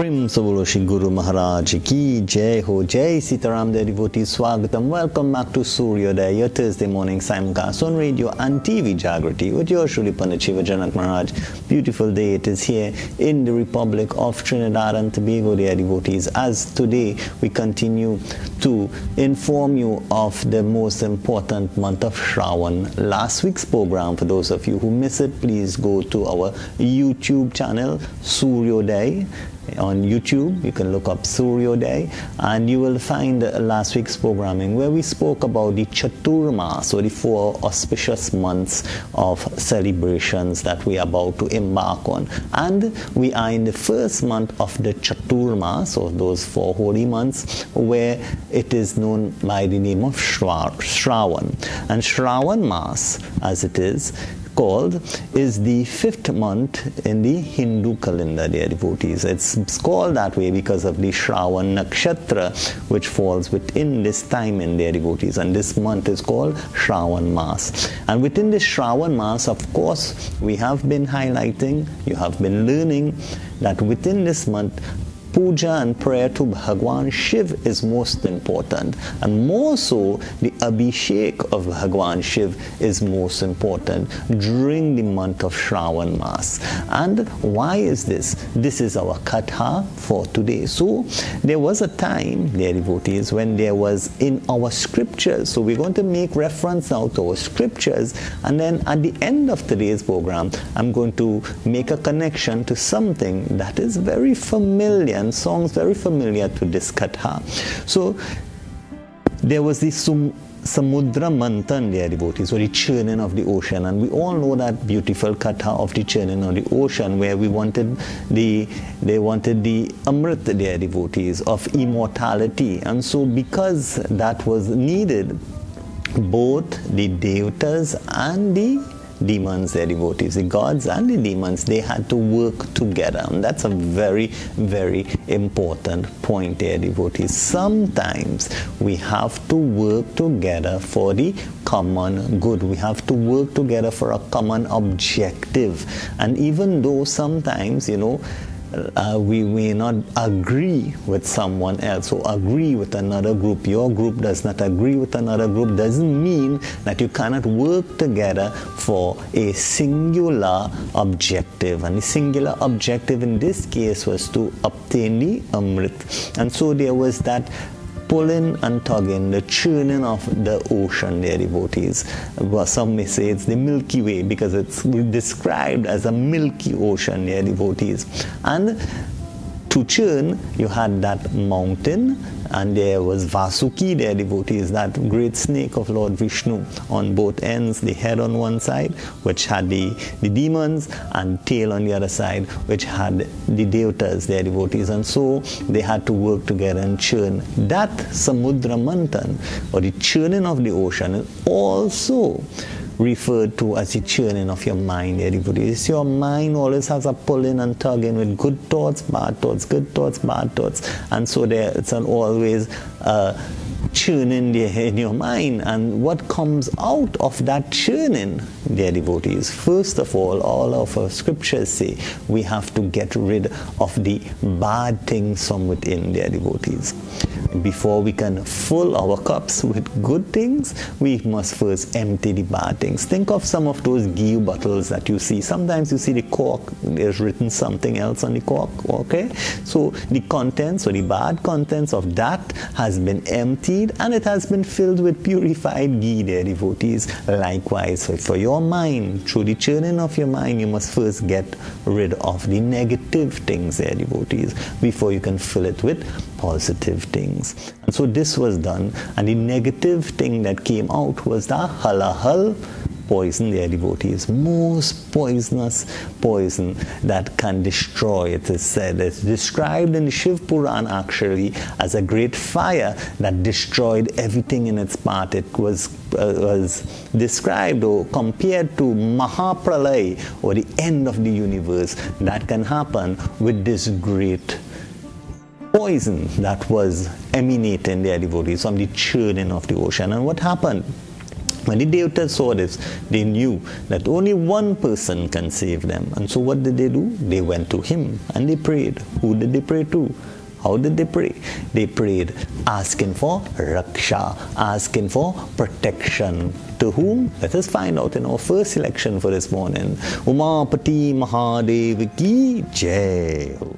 Prim Savoloshi Guru Maharaj Ki Jai Ho. Jai Sitaram, dear devotees, Swagatam. Welcome back to Sooryoday, your Thursday morning simulcast on radio and TV Jaagriti with your Shri Pandit Shiva Janak Maharaj. Beautiful day it is here in the Republic of Trinidad and Tobago, dear devotees, as today we continue to inform you of the most important month of Shrawan. Last week's program, for those of you who miss it, please go to our YouTube channel, Sooryoday. On YouTube, you can look up Sooryoday and you will find last week's programming where we spoke about the Chatur Mas, or the 4 auspicious months of celebrations that we are about to embark on. And we are in the first month of the Chatur Mas, or those 4 holy months, where it is known by the name of Shrawan. And Shraawan Mas, as it is called, is the 5th month in the Hindu calendar, dear devotees. It's called that way because of the Shrawan Nakshatra, which falls within this time in dear devotees, and this month is called Shraawan Mas. And within this Shraawan Mas, of course, we have been highlighting, you have been learning that within this month, puja and prayer to Bhagwan Shiv is most important, and more so the Abishek of Bhagwan Shiv is most important during the month of Shraawan Mas. And why is this? This is our katha for today. So there was a time, dear devotees, when there was in our scriptures, so we're going to make reference now to our scriptures, and then at the end of today's program I'm going to make a connection to something that is very familiar, and songs very familiar to this katha. So there was this Samudra Manthan, dear devotees, or the churning of the ocean, and we all know that beautiful katha of the churning of the ocean, where they wanted the Amrit, dear devotees, of immortality. And so because that was needed, both the devatas and the demons, their devotees, the gods and the demons, they had to work together. And that's a very, very important point, dear devotees. Sometimes we have to work together for the common good. We have to work together for a common objective. And even though sometimes, we may not agree with someone else or agree with another group, your group does not agree with another group, doesn't mean that you cannot work together for a singular objective. And the singular objective in this case was to obtain the Amrit. And so there was that pulling and tugging, the churning of the ocean, dear devotees. Well, some may say it's the Milky Way because it's described as a milky ocean, dear devotees. And to churn, you had that mountain, and there was Vasuki, dear devotees, that great snake of Lord Vishnu on both ends, the head on one side, which had the demons, and tail on the other side, which had the devatas, dear devotees. And so they had to work together and churn. That Samudra Manthan, or the churning of the ocean, is also referred to as the churning of your mind, dear devotees. Your mind always has a pulling and tugging with good thoughts, bad thoughts, good thoughts, bad thoughts, and so it's always churning in your mind. And what comes out of that churning, dear devotees, first of all of our scriptures say we have to get rid of the bad things from within, dear devotees. Before we can fill our cups with good things, we must first empty the bad things. Think of some of those ghee bottles that you see. Sometimes you see the cork, there's written something else on the cork, okay? So the contents, or the bad contents of that has been emptied, and it has been filled with purified ghee, dear devotees. Likewise, for your mind, through the churning of your mind, you must first get rid of the negative things, dear devotees, before you can fill it with positive things. And so this was done, and the negative thing that came out was the Halaahal poison, dear devotees. Most poisonous poison that can destroy, it is said. It's described in the Shiv Puran actually as a great fire that destroyed everything in its path. It was described or compared to Mahapralay, or the end of the universe, that can happen with this great poison that was emanating, their devotees, from the churning of the ocean. And what happened? When the devatas saw this, they knew that only one person can save them. And so what did they do? They went to him and they prayed. Who did they pray to? How did they pray? They prayed asking for raksha, asking for protection. To whom? Let us find out in our first selection for this morning. Umapati Mahadev ki jai ho.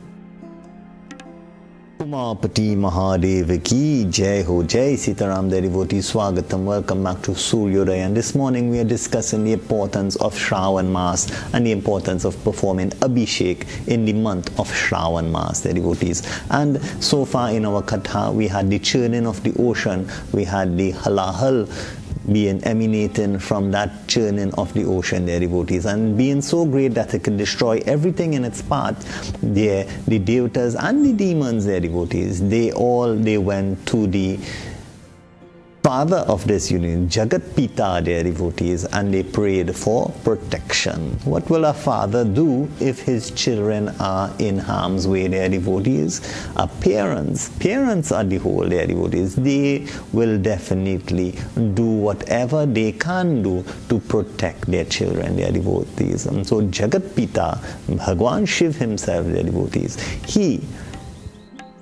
Umapati Mahadev ki jai ho. Jai Sitaram, the devotees, Swagatam. Welcome back to Sooryoday. And this morning we are discussing the importance of Shraawan Mas and the importance of performing Abishek in the month of Shraawan Mas, the devotees. And so far in our Katha, we had the churning of the ocean, we had the Halaahal being emanating from that churning of the ocean, their devotees, and being so great that it can destroy everything in its path. The devatas and the demons, their devotees, they went to the father of this union, Jagat Pitaa, their devotees, and they prayed for protection. What will a father do if his children are in harm's way, their devotees? Parents are the whole, their devotees. They will definitely do whatever they can do to protect their children, their devotees. And so Jagat Pitaa, Bhagwan Shiv himself, their devotees, he,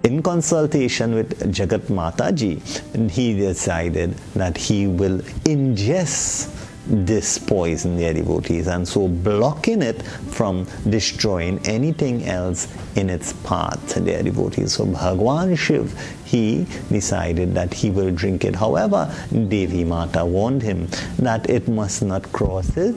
in consultation with Jagat Mataji, he decided that he will ingest this poison, their devotees, and so blocking it from destroying anything else in its path, their devotees. So Bhagwan Shiv, he decided that he will drink it. However, Devi Mata warned him that it must not cross his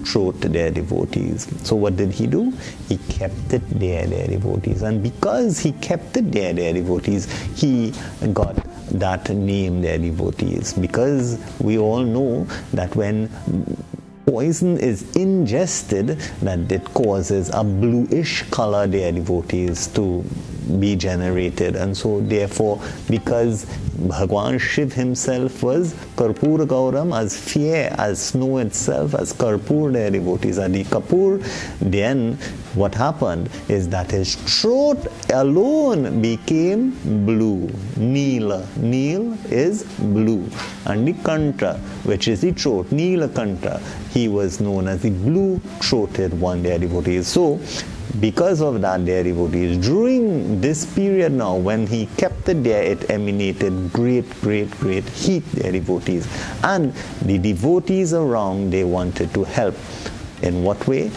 throat, their devotees. So what did he do? He kept it there, their devotees. And because he kept it there, their devotees, he got that name, their devotees. Because we all know that when poison is ingested, that it causes a bluish color, their devotees, to be generated. And so therefore, because Bhagwan Shiv himself was Karpur Gauram, as fair as snow itself, as Karpur, their devotees, Adi Kapur, then what happened is that his throat alone became blue. Neela. Neel is blue. And the Kanta, which is the throat, Neela Kanta, he was known as the blue-throated one, their devotees. So, because of that, their devotees, during this period now, when he kept it there, it emanated great heat, their devotees. And the devotees around, they wanted to help. In what way?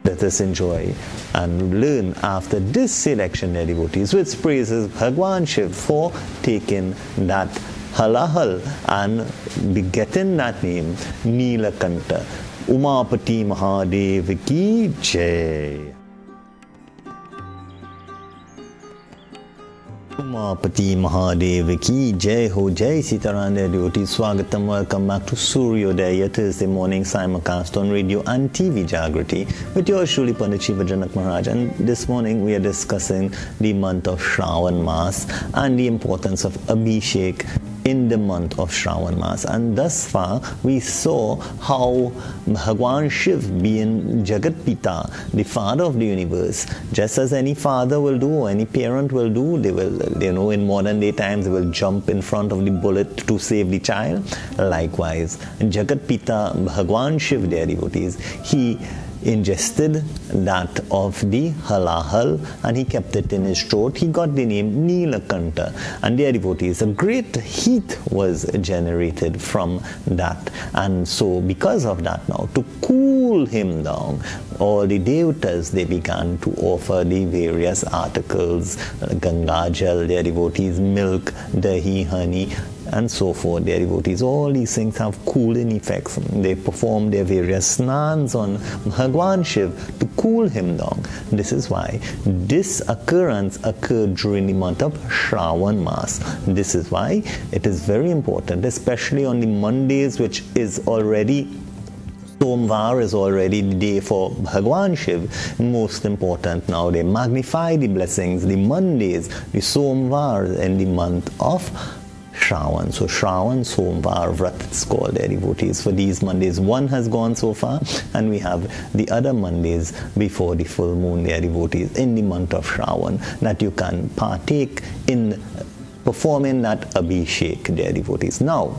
Let us enjoy and learn after this selection, their devotees, which praises Bhagwan Shiv for taking that Halaahal and begetting that name, Neelakanta. Umapati Mahadev ki jai. Umapati Mahadev ki jai ho. Jai Sitaram, their devotees, Swagatam. Welcome back to Sooryodai, your Thursday morning simulcast on radio and TV Jaagriti with yours truly, Pandit Shiva Janak Maharaj. And this morning we are discussing the month of Shraawan Mas and the importance of Abishek in the month of Shraawan Mas. And thus far we saw how Bhagwan Shiv, being Jagat Pitaa, the father of the universe, just as any father will do or any parent will do, they will, in modern day times, they will jump in front of the bullet to save the child. Likewise, Jagat Pitaa, Bhagwan Shiv, their devotees, he ingested that of the Halaahal and he kept it in his throat. He got the name Neelakanta, and their devotees, a great heat was generated from that. And so because of that now, to cool him down, all the devatas, they began to offer the various articles, Ganga Jal, their devotees, milk, dahi, honey, and so forth, their devotees. All these things have cooling effects. They perform their various snans on Bhagwan Shiv to cool him down. This is why this occurrence occurred during the month of Shraawan Mas. This is why it is very important, especially on the Mondays, which is already Somvar is already the day for Bhagwan Shiv. Most important now, they magnify the blessings, the Mondays, the Somvar in the month of Shrawan. So Shrawan, Somvar, Vrat, it's called, their devotees. For these Mondays, one has gone so far, and we have the other Mondays before the full moon, their devotees, in the month of Shrawan, that you can partake in performing that Abhishek, their devotees. Now,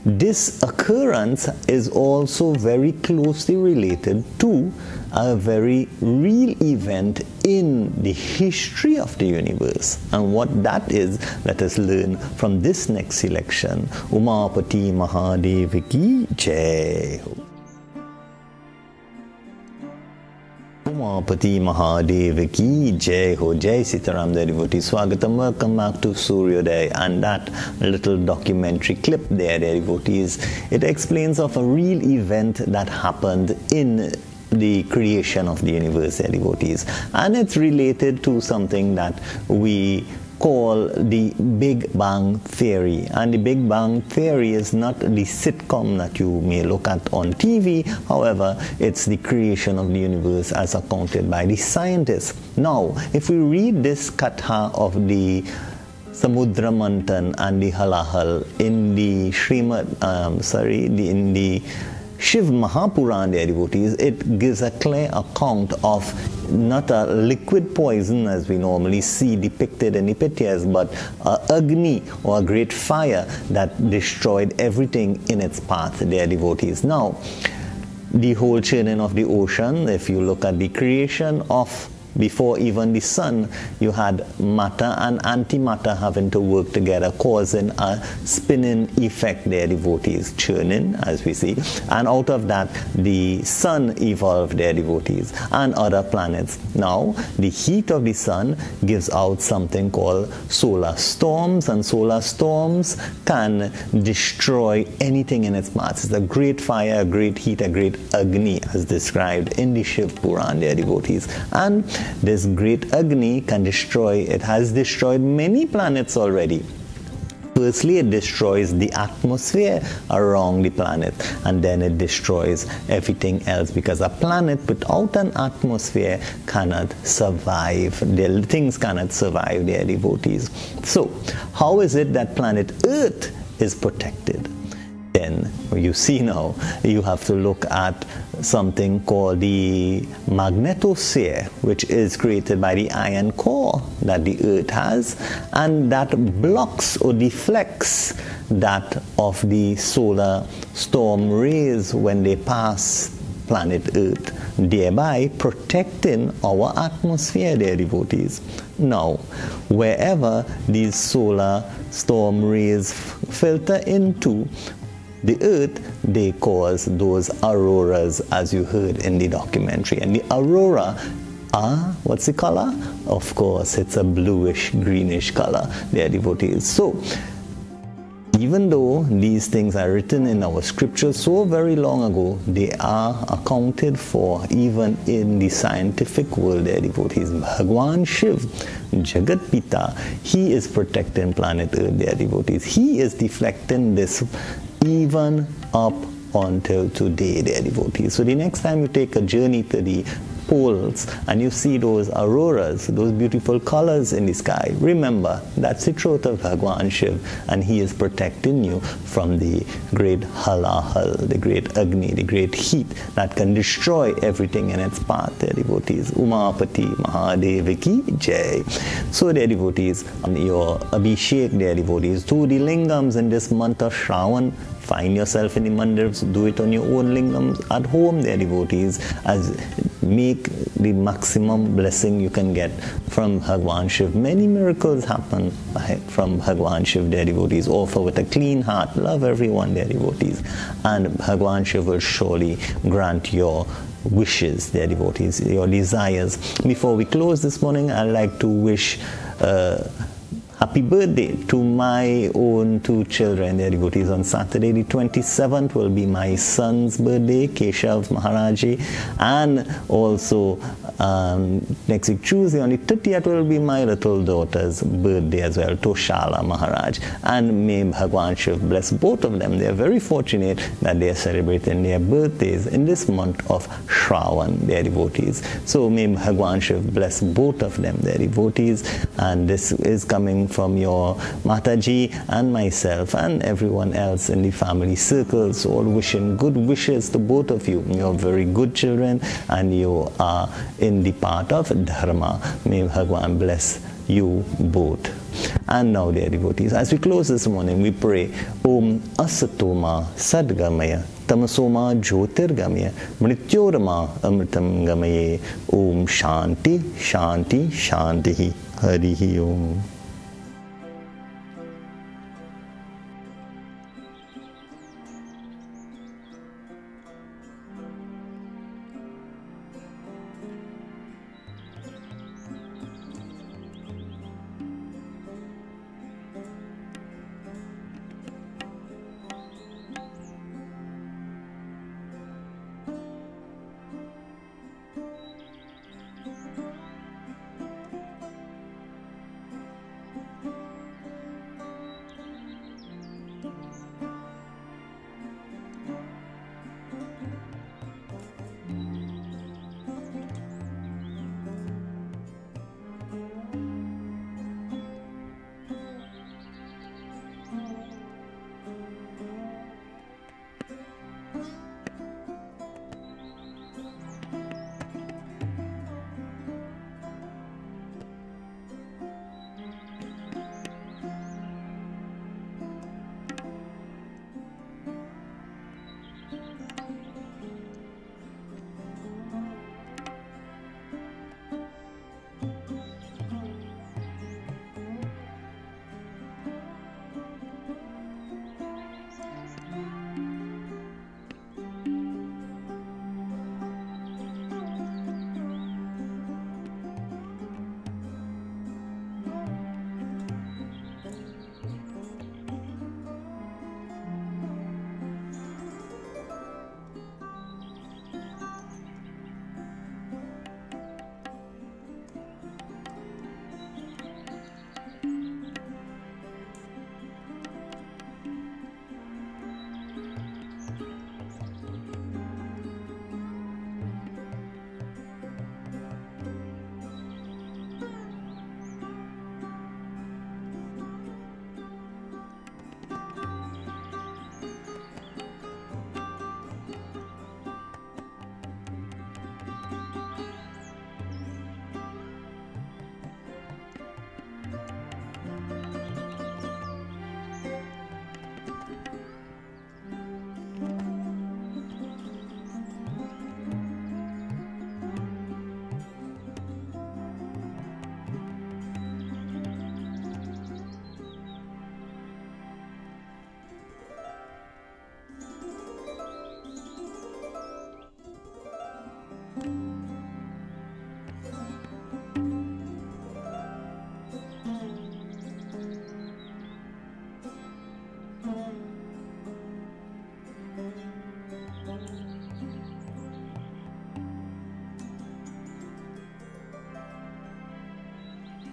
this occurrence is also very closely related to a very real event in the history of the universe. And what that is, let us learn from this next selection. Umapati Mahadev ki Jai Ho. Umapati Mahadev ki Jai Ho. Jai Sitaram, the devotees. Swagatam, welcome back to Sooryoday. And that little documentary clip there, the devotees, it explains of a real event that happened in the creation of the universe, the devotees. And it's related to something that we call the Big Bang Theory. And the Big Bang Theory is not the sitcom that you may look at on TV. However, it's the creation of the universe as accounted by the scientists. Now, if we read this katha of the Samudra Manthan and the Halaahal in the in the Shiv Mahapuran, their devotees, it gives a clear account of not a liquid poison as we normally see depicted in the Pityas, but Agni, or a great fire that destroyed everything in its path, their devotees. Now, the whole churning of the ocean, if you look at the creation of before even the sun, you had matter and antimatter having to work together, causing a spinning effect there, devotees, churning, as we see. And out of that, the sun evolved there, devotees, and other planets. Now, the heat of the sun gives out something called solar storms, and solar storms can destroy anything in its path. It's a great fire, a great heat, a great Agni, as described in the Shiv Puran, there, devotees. And this great Agni can destroy, it has destroyed many planets already. Firstly, it destroys the atmosphere around the planet, and then it destroys everything else, because a planet without an atmosphere cannot survive. Things cannot survive, their devotees. So, how is it that planet Earth is protected? Then you see now, you have to look at something called the magnetosphere, which is created by the iron core that the Earth has, and that blocks or deflects that of the solar storm rays when they pass planet Earth, thereby protecting our atmosphere, their devotees. Now, wherever these solar storm rays filter into the Earth, they cause those auroras, as you heard in the documentary. And the aurora are, what's the color? Of course, it's a bluish, greenish color, their devotees. So, even though these things are written in our scriptures so very long ago, they are accounted for even in the scientific world, their devotees. Bhagwan Shiv, Jagat Pitaa, he is protecting planet Earth, their devotees. He is deflecting this even up until today, their devotees. So the next time you take a journey to the poles and you see those auroras, those beautiful colors in the sky, remember that's the truth of Bhagwan Shiv, and he is protecting you from the great Halaahal, the great Agni, the great heat that can destroy everything in its path, their devotees. Umapati Mahadev ki Jai. So, their devotees, your Abishek, their devotees, to the lingams in this month of Shrawan. Find yourself in the mandirs, do it on your own lingams at home, their devotees, as make the maximum blessing you can get from Bhagwan Shiv. Many miracles happen from Bhagwan Shiv, their devotees. Offer with a clean heart, love everyone, their devotees, and Bhagwan Shiv will surely grant your wishes, their devotees, your desires. Before we close this morning, I'd like to wish happy birthday to my own two children, their devotees. On Saturday the 27th will be my son's birthday, Keshav Maharaji, and also next week Tuesday on the 30th will be my little daughter's birthday as well, Toshala Maharaj. And may Bhagwan Shiv bless both of them. They are very fortunate that they are celebrating their birthdays in this month of Shrawan, their devotees. So may Bhagwan Shiv bless both of them, their devotees. And this is coming from your Mataji and myself and everyone else in the family circles, all wishing good wishes to both of you. You're very good children and you are in the path of Dharma. May Bhagwan bless you both. And now, dear devotees, as we close this morning, we pray Om Asatoma Sadgamaya Tamasoma Jyotirgamaya Mrityorama Amritam Gamaye Om Shanti Shanti Shanti Harihi Om.